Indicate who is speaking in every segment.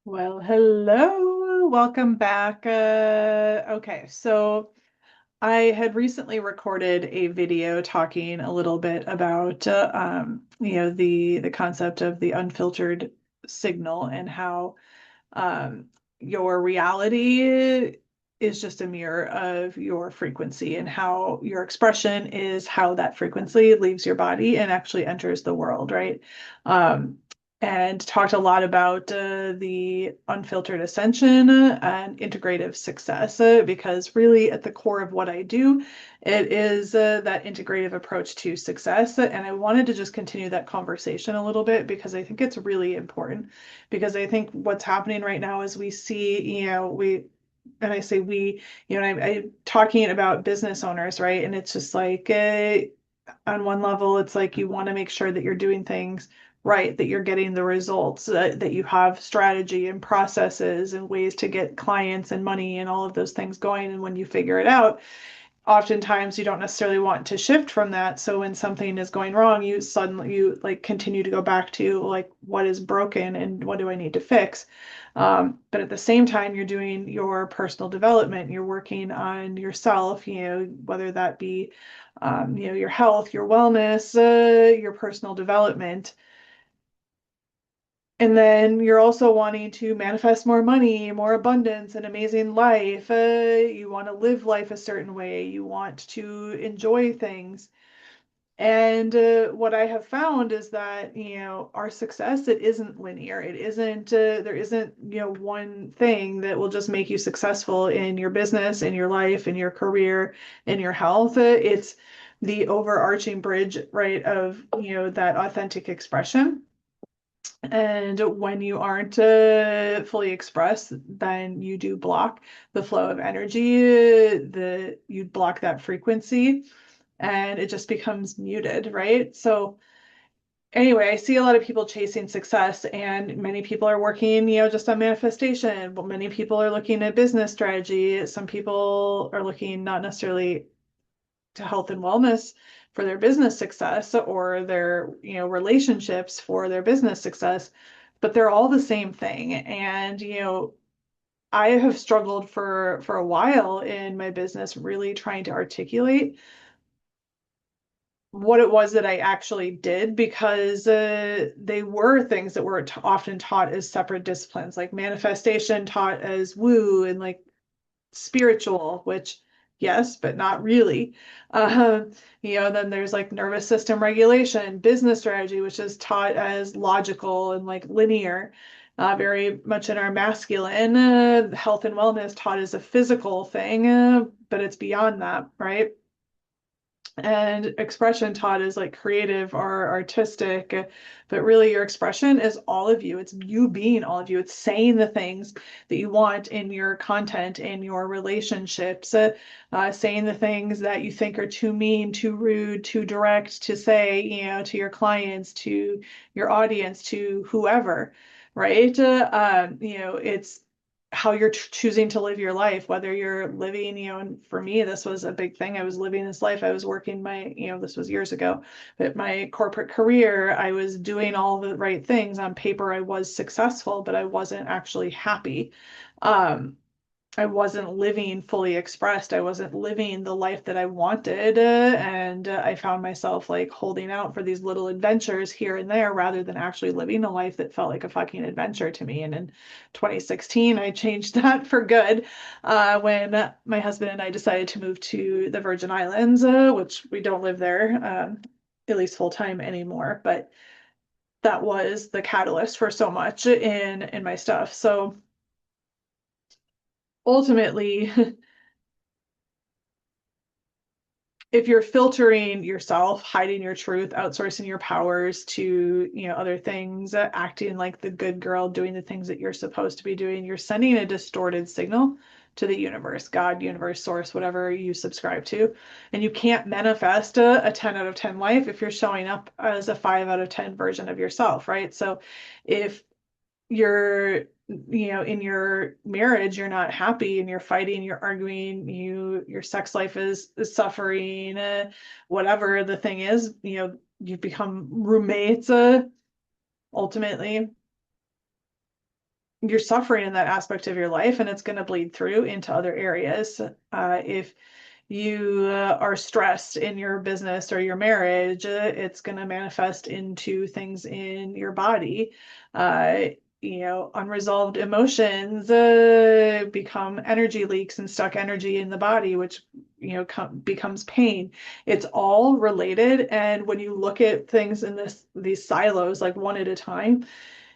Speaker 1: Well, hello, welcome back. Okay, so I had recently recorded a video talking a little bit about the concept of the unfiltered signal and how um, your reality is just a mirror of your frequency and how your expression is how that frequency leaves your body and actually enters the world, right? Um, and talked a lot about the unfiltered ascension and integrative success because really at the core of what I do, it is that integrative approach to success. And I wanted to just continue that conversation a little bit because I think it's really important because I think what's happening right now is we see, and I say we, I'm talking about business owners, right? And it's just like, on one level, it's like you want to make sure that you're doing things right, that you're getting the results, that you have strategy and processes and ways to get clients and money and all of those things going. And when you figure it out, oftentimes you don't necessarily want to shift from that. So when something is going wrong, you like continue to go back to like what is broken and what do I need to fix. But at the same time, you're doing your personal development. You're working on yourself. Whether that be your health, your wellness, your personal development. And then you're also wanting to manifest more money, more abundance, an amazing life. You want to live life a certain way. You want to enjoy things. And what I have found is that, our success, it isn't linear. It isn't, there isn't, one thing that will just make you successful in your business, in your life, in your career, in your health. It's the overarching bridge, right, of, that authentic expression. And when you aren't fully expressed, then you do block the flow of energy, you block that frequency, and it just becomes muted, right? So anyway, I see a lot of people chasing success, and many people are working, just on manifestation. But many people are looking at business strategy. Some people are looking not necessarily to health and wellness for their business success or their relationships for their business success, but they're all the same thing. And I have struggled for a while in my business really trying to articulate what it was that I actually did because they were things that were often taught as separate disciplines, like manifestation taught as woo and like spiritual, which yes, but not really. Um, then there's like nervous system regulation, business strategy, which is taught as logical and like linear, very much in our masculine. Health and wellness taught as a physical thing, but it's beyond that, right? And expression taught as like creative or artistic, but really your expression is all of you. It's you being all of you. It's saying the things that you want in your content, in your relationships, saying the things that you think are too mean, too rude, too direct to say, to your clients, to your audience, to whoever, right? It's how you're choosing to live your life, whether you're living, and for me, this was a big thing. I was living this life. I was working this was years ago, but my corporate career, I was doing all the right things. On paper, I was successful, but I wasn't actually happy. Um, I wasn't living fully expressed. I wasn't living the life that I wanted. And I found myself like holding out for these little adventures here and there rather than actually living a life that felt like a fucking adventure to me. And in 2016, I changed that for good when my husband and I decided to move to the Virgin Islands, which we don't live there, at least full time anymore. But that was the catalyst for so much in my stuff. So ultimately, if you're filtering yourself, hiding your truth, outsourcing your powers to, other things, acting like the good girl, doing the things that you're supposed to be doing, you're sending a distorted signal to the universe, God, universe, source, whatever you subscribe to. And you can't manifest a 10 out of 10 life if you're showing up as a 5 out of 10 version of yourself, right? So if you're in your marriage you're not happy and you're fighting, you're arguing, your sex life is suffering, whatever the thing is, you've become roommates, ultimately. you're suffering in that aspect of your life, and it's going to bleed through into other areas. If you are stressed in your business or your marriage, it's going to manifest into things in your body. Uh, Unresolved emotions become energy leaks and stuck energy in the body, which becomes pain. It's all related, and when you look at things in these silos, like one at a time,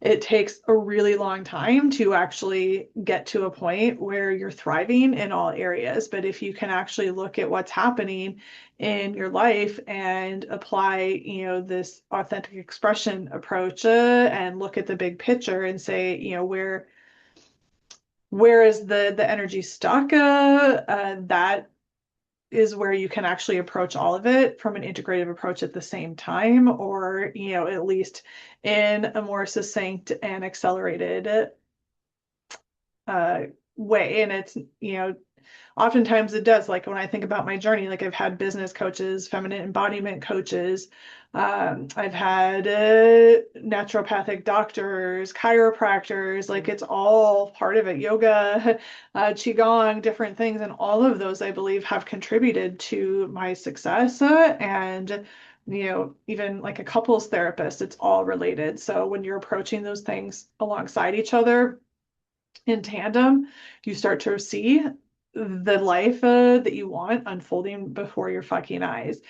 Speaker 1: it takes a really long time to actually get to a point where you're thriving in all areas. But if you can actually look at what's happening in your life and apply, this authentic expression approach, and look at the big picture and say, where is the energy stuck? That is where you can actually approach all of it from an integrative approach at the same time, or, at least in a more succinct and accelerated uh, way. And it's, oftentimes it does. Like when I think about my journey, like I've had business coaches, feminine embodiment coaches, I've had naturopathic doctors, chiropractors, like it's all part of it. Yoga, qigong, different things, and all of those I believe have contributed to my success. And even like a couples therapist, it's all related. So when you're approaching those things alongside each other in tandem, you start to see the life that you want unfolding before your fucking eyes.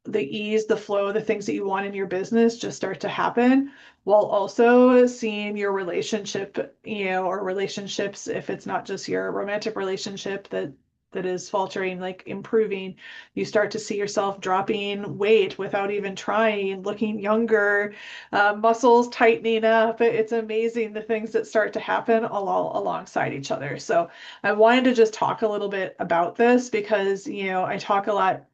Speaker 1: The ease, the flow, the things that you want in your business just start to happen, while also seeing your relationship, or relationships, if it's not just your romantic relationship that is faltering, like improving, you start to see yourself dropping weight without even trying, looking younger, muscles tightening up. It's amazing the things that start to happen all alongside each other. So I wanted to just talk a little bit about this because, I talk a lot.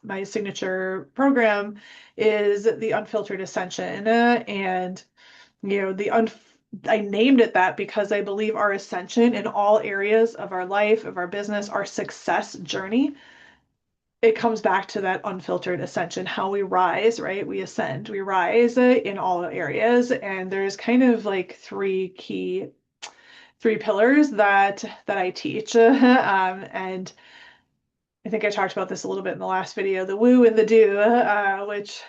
Speaker 1: My signature program is the Unfiltered Ascension, and I named it that because I believe our ascension in all areas of our life, of our business, our success journey, it comes back to that unfiltered ascension, how we rise, right? We ascend, we rise in all areas. And there's kind of like three pillars that I teach. And I think I talked about this a little bit in the last video, the woo and the do, which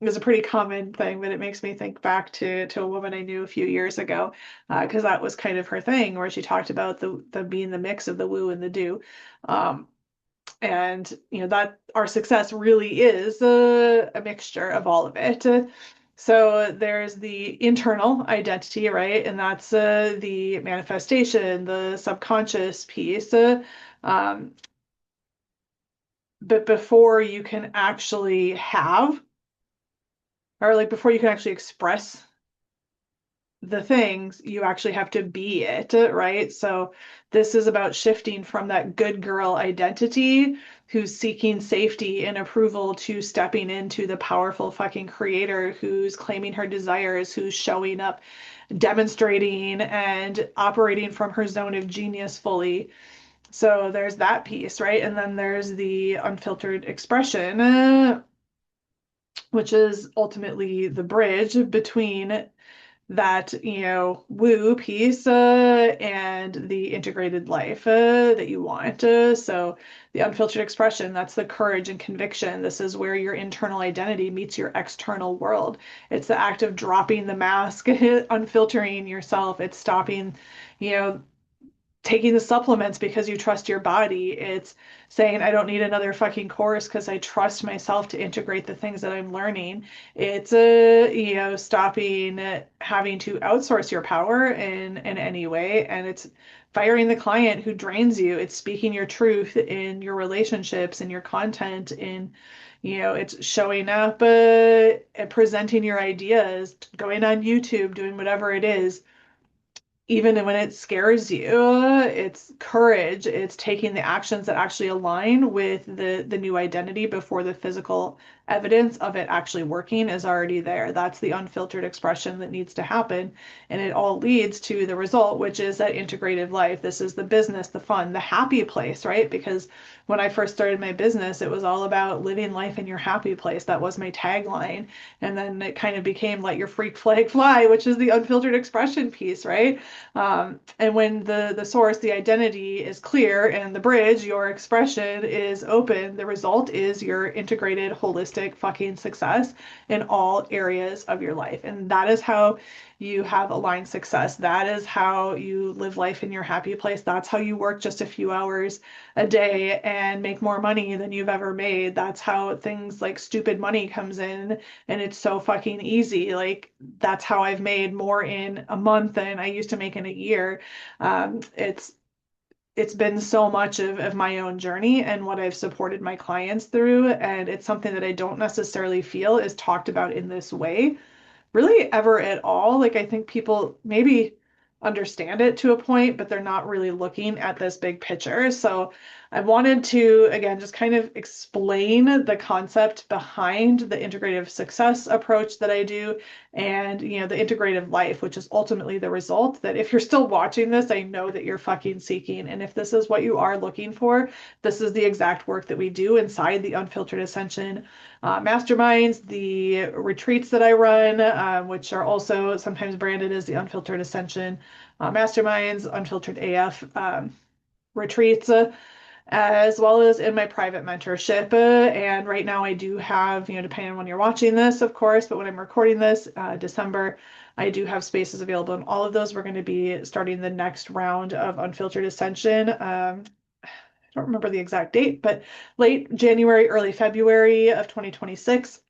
Speaker 1: is a pretty common thing, but it makes me think back to a woman I knew a few years ago, because that was kind of her thing, where she talked about the being the mix of the woo and the do. And that our success really is a mixture of all of it. So there's the internal identity, right? And that's the manifestation, the subconscious piece. Um, but before you can actually have, or like before you can actually express the things, you actually have to be it, right? So this is about shifting from that good girl identity who's seeking safety and approval to stepping into the powerful fucking creator who's claiming her desires, who's showing up, demonstrating and operating from her zone of genius fully. So there's that piece, right? And then there's the unfiltered expression, which is ultimately the bridge between that, woo piece and the integrated life that you want. So the unfiltered expression, that's the courage and conviction. This is where your internal identity meets your external world. It's the act of dropping the mask, unfiltering yourself. It's stopping, you know, taking the supplements because you trust your body. It's saying, I don't need another fucking course because I trust myself to integrate the things that I'm learning. It's stopping having to outsource your power in any way. And it's firing the client who drains you. It's speaking your truth in your relationships, in your content, in it's showing up and presenting your ideas, going on YouTube, doing whatever it is, even when it scares you. It's courage. It's taking the actions that actually align with the new identity before the physical evidence of it actually working is already there. That's the unfiltered expression that needs to happen. And it all leads to the result, which is that integrative life. This is the business, the fun, the happy place, right? Because when I first started my business, it was all about living life in your happy place. That was my tagline. And then it kind of became let your freak flag fly, which is the unfiltered expression piece, right? And when the source, the identity is clear and the bridge, your expression is open, the result is your integrated, holistic fucking success in all areas of your life. And that is how you have aligned success. That is how you live life in your happy place. That's how you work just a few hours a day and make more money than you've ever made. That's how things like stupid money comes in and it's so fucking easy. Like that's how I've made more in a month than I used to make in a year. It's been so much of my own journey and what I've supported my clients through. And it's something that I don't necessarily feel is talked about in this way really ever at all. Like I think people maybe understand it to a point, but they're not really looking at this big picture. So I wanted to, again, just kind of explain the concept behind the integrative success approach that I do and, you know, the integrative life, which is ultimately the result that if you're still watching this, I know that you're fucking seeking. And if this is what you are looking for, this is the exact work that we do inside the Unfiltered Ascension masterminds, the retreats that I run, which are also sometimes branded as the Unfiltered Ascension masterminds, Unfiltered AF retreats, as well as in my private mentorship. And right now I do have, you know, depending on when you're watching this, of course, but when I'm recording this, December, I do have spaces available in all of those. We're going to be starting the next round of Unfiltered Ascension. I don't remember the exact date, but late January, early February of 2026.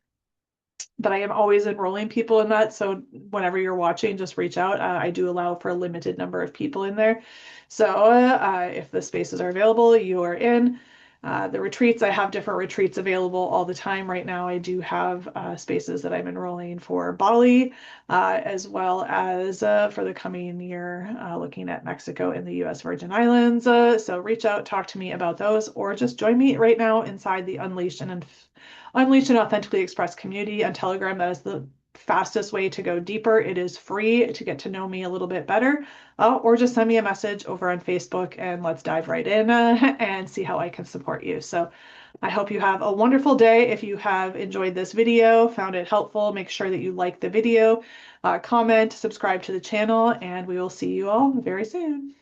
Speaker 1: But I am always enrolling people in that. So whenever you're watching, just reach out. I do allow for a limited number of people in there. So if the spaces are available, you are in. The retreats, I have different retreats available all the time. Right now, I do have spaces that I'm enrolling for Bali, as well as for the coming year, looking at Mexico and the US Virgin Islands. So reach out, talk to me about those, or just join me right now inside the Unleash and Authentically Express community on Telegram. That is the fastest way to go deeper. It is free to get to know me a little bit better, or just send me a message over on Facebook and let's dive right in and see how I can support you. So I hope you have a wonderful day. If you have enjoyed this video, found it helpful, make sure that you like the video, comment, subscribe to the channel, and we will see you all very soon.